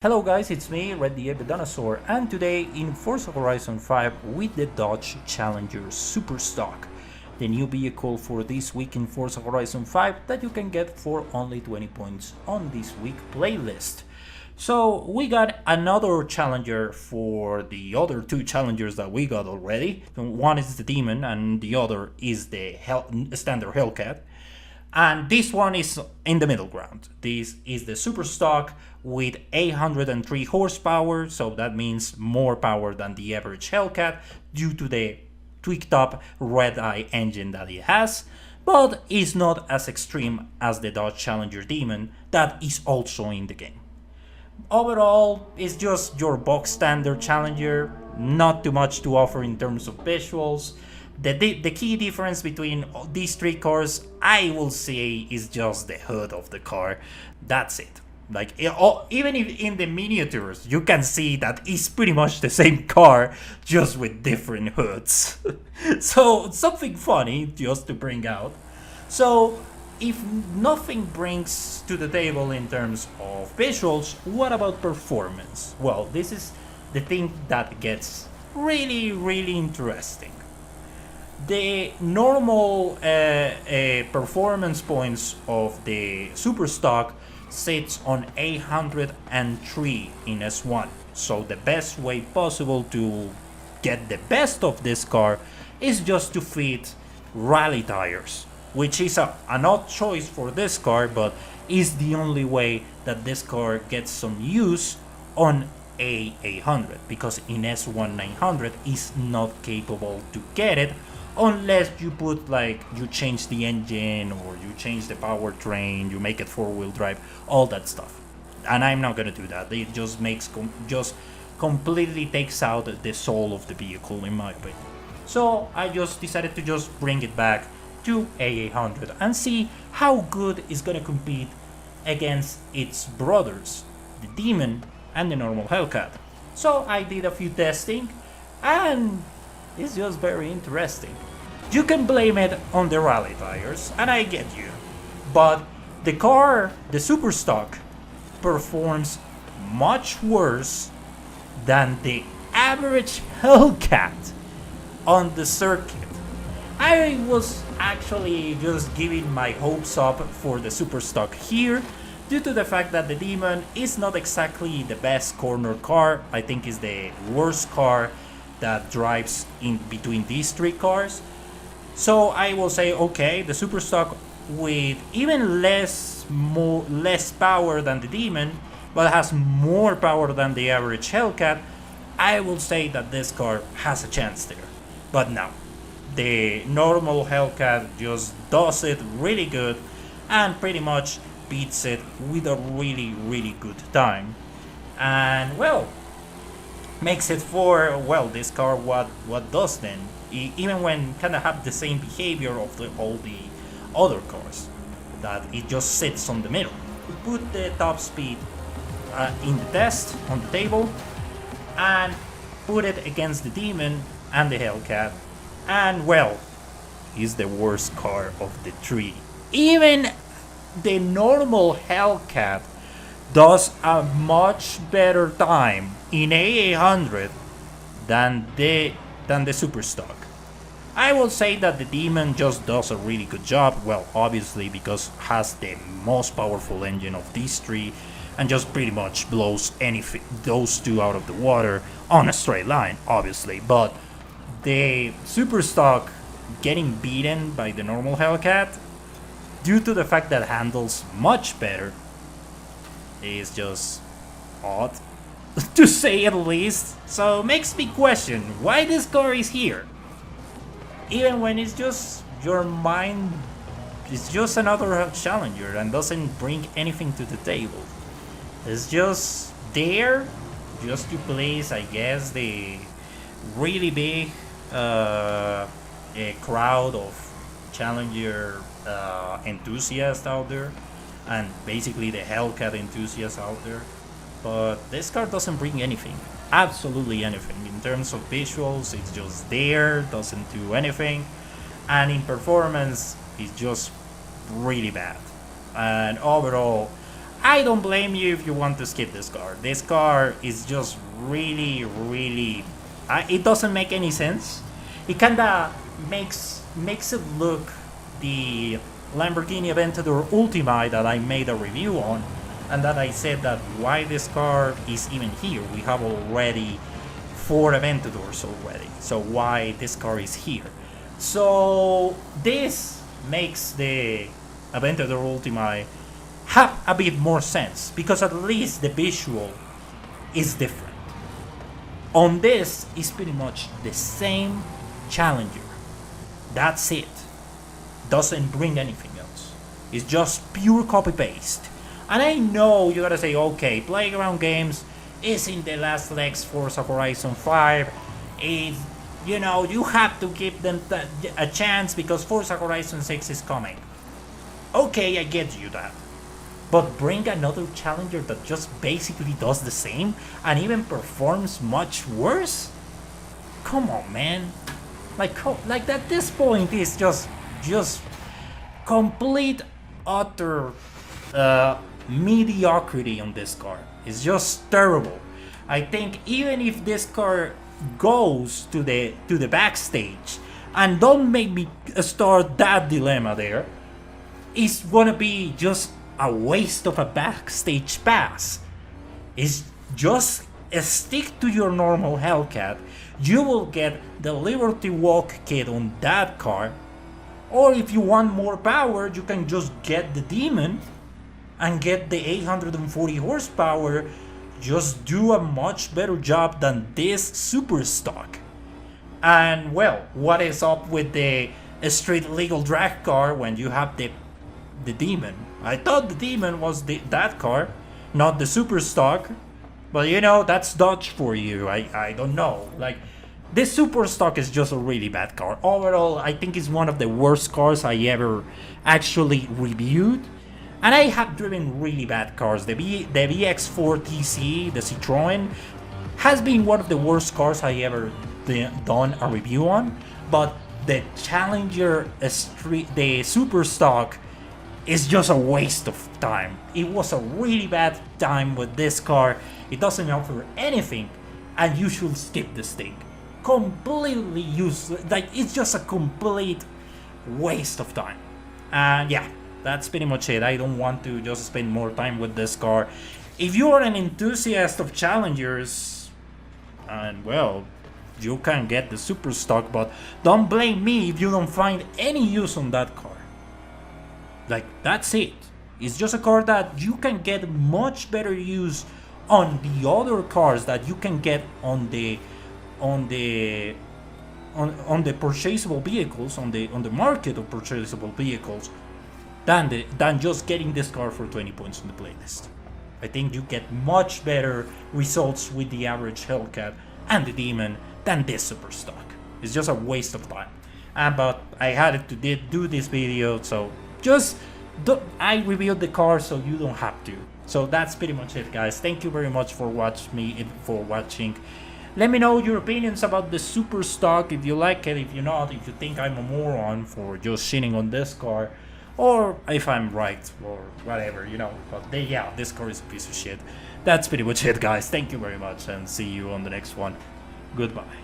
Hello guys, it's me, Redeye the Dinosaur, and today in Forza Horizon 5 with the Dodge Challenger Superstock, the new vehicle for this week in Forza Horizon 5 that you can get for only 20 points on this week playlist. So we got another Challenger for the other two Challengers that we got already. One is the Demon and the other is the standard Hellcat. And this one is in the middle ground. This is the Superstock with 803 horsepower, so that means more power than the average Hellcat due to the tweaked up Redeye engine that it has, but is not as extreme as the Dodge Challenger Demon that is also in the game. Overall, it's just your box standard Challenger, not too much to offer in terms of visuals. The key difference between these three cars, I will say, is just the hood of the car. That's it. Like, even if in the miniatures, you can see that it's pretty much the same car, just with different hoods. So, something funny just to bring out. So, if nothing brings to the table in terms of visuals, what about performance? Well, this is the thing that gets really interesting. The normal performance points of the Superstock sits on 803 in S1. So the best way possible to get the best of this car is just to fit rally tires, which is an odd choice for this car, but is the only way that this car gets some use on A800, because in S1 900 is not capable to get it unless you put, like, you change the engine or you change the powertrain, you make it four-wheel drive, all that stuff. And I'm not gonna do that. It just makes just completely takes out the soul of the vehicle, in my opinion. So I just decided to just bring it back to A800 and see how good it's gonna compete against its brothers, the Demon and the normal Hellcat. So I did a few testing, and it's just very interesting. You can blame it on the rally tires, and I get you, but the car, the Superstock, performs much worse than the average Hellcat on the circuit. I was actually just giving my hopes up for the Superstock here due to the fact that the Demon is not exactly the best corner car. I think is the worst car that drives in between these three cars. So I will say, okay, the Superstock with even less power than the Demon, but has more power than the average Hellcat, I will say that this car has a chance there. But no, the normal Hellcat just does it really good and pretty much beats it with a really good time. And well, makes it for, well, this car what does then, even when kind of have the same behavior of all the other cars, that it just sits on the middle. We put the top speed in the test on the table and put it against the Demon and the Hellcat, and well, is the worst car of the three. Even the normal Hellcat does a much better time in A800 than the Superstock. I will say that the Demon just does a really good job, well, obviously because has the most powerful engine of these three and just pretty much blows those two out of the water on a straight line, obviously. But the Superstock getting beaten by the normal Hellcat due to the fact that it handles much better is just odd, to say at least. So makes me question why this car is here, even when it's just your mind. It's just another Challenger and doesn't bring anything to the table. It's just there just to please, I guess, the really big crowd of Challenger enthusiasts out there, and basically the Hellcat enthusiasts out there. But this car doesn't bring anything, absolutely anything. In terms of visuals, it's just there, doesn't do anything, and in performance, it's just really bad. And overall, I don't blame you if you want to skip this car. This car is just really, really... it doesn't make any sense. It kinda makes it look the Lamborghini Aventador Ultima that I made a review on, and that I said that why this car is even here. We have already 4 Aventadors already, so why this car is here. So this makes the Aventador Ultima have a bit more sense, because at least the visual is different. On this is pretty much the same Challenger. That's it. Doesn't bring anything else. It's just pure copy paste. And I know you gotta say, okay, Playground Games is in the last legs Forza Horizon 5. You know, you have to give them a chance because Forza Horizon 6 is coming. Okay, I get you that. But bring another Challenger that just basically does the same and even performs much worse? Come on, man. Like at this point is just complete utter mediocrity on this car. It's just terrible. I think even if this car goes to the backstage, and don't make me start that dilemma there, it's gonna be just a waste of a backstage pass. It's just stick to your normal Hellcat. You will get the Liberty Walk kit on that car, or if you want more power, you can just get the Demon and get the 840 horsepower. Just do a much better job than this super stock. And well, what is up with the street legal drag car when you have the Demon? I thought the Demon was that car, not the super stock. But you know, that's Dodge for you. I don't know. Like, this super stock is just a really bad car. Overall, I think it's one of the worst cars I ever actually reviewed. And I have driven really bad cars. The VX4 TC, the Citroen, has been one of the worst cars I ever done a review on. But the Challenger the super stock is just a waste of time. It was a really bad time with this car. It doesn't offer anything, and you should skip this thing. Completely useless. Like, it's just a complete waste of time. And yeah, that's pretty much it. I don't want to just spend more time with this car. If you are an enthusiast of Challengers, and well, you can get the super stock, but don't blame me if you don't find any use on that car. Like, that's it. It's just a car that you can get much better use on the other cars that you can get on the purchasable vehicles, on the market of purchasable vehicles, than just getting this car for 20 points on the playlist. I think you get much better results with the average Hellcat and the Demon than this super stock. It's just a waste of time. But I had to do this video, so I reviewed the car, so you don't have to. So that's pretty much it, guys. Thank you very much for watching. Let me know your opinions about the super stock, if you like it, if you're not, if you think I'm a moron for just shitting on this car, or if I'm right, or whatever, you know. But yeah, this car is a piece of shit. That's pretty much it, guys. Thank you very much, and see you on the next one. Goodbye.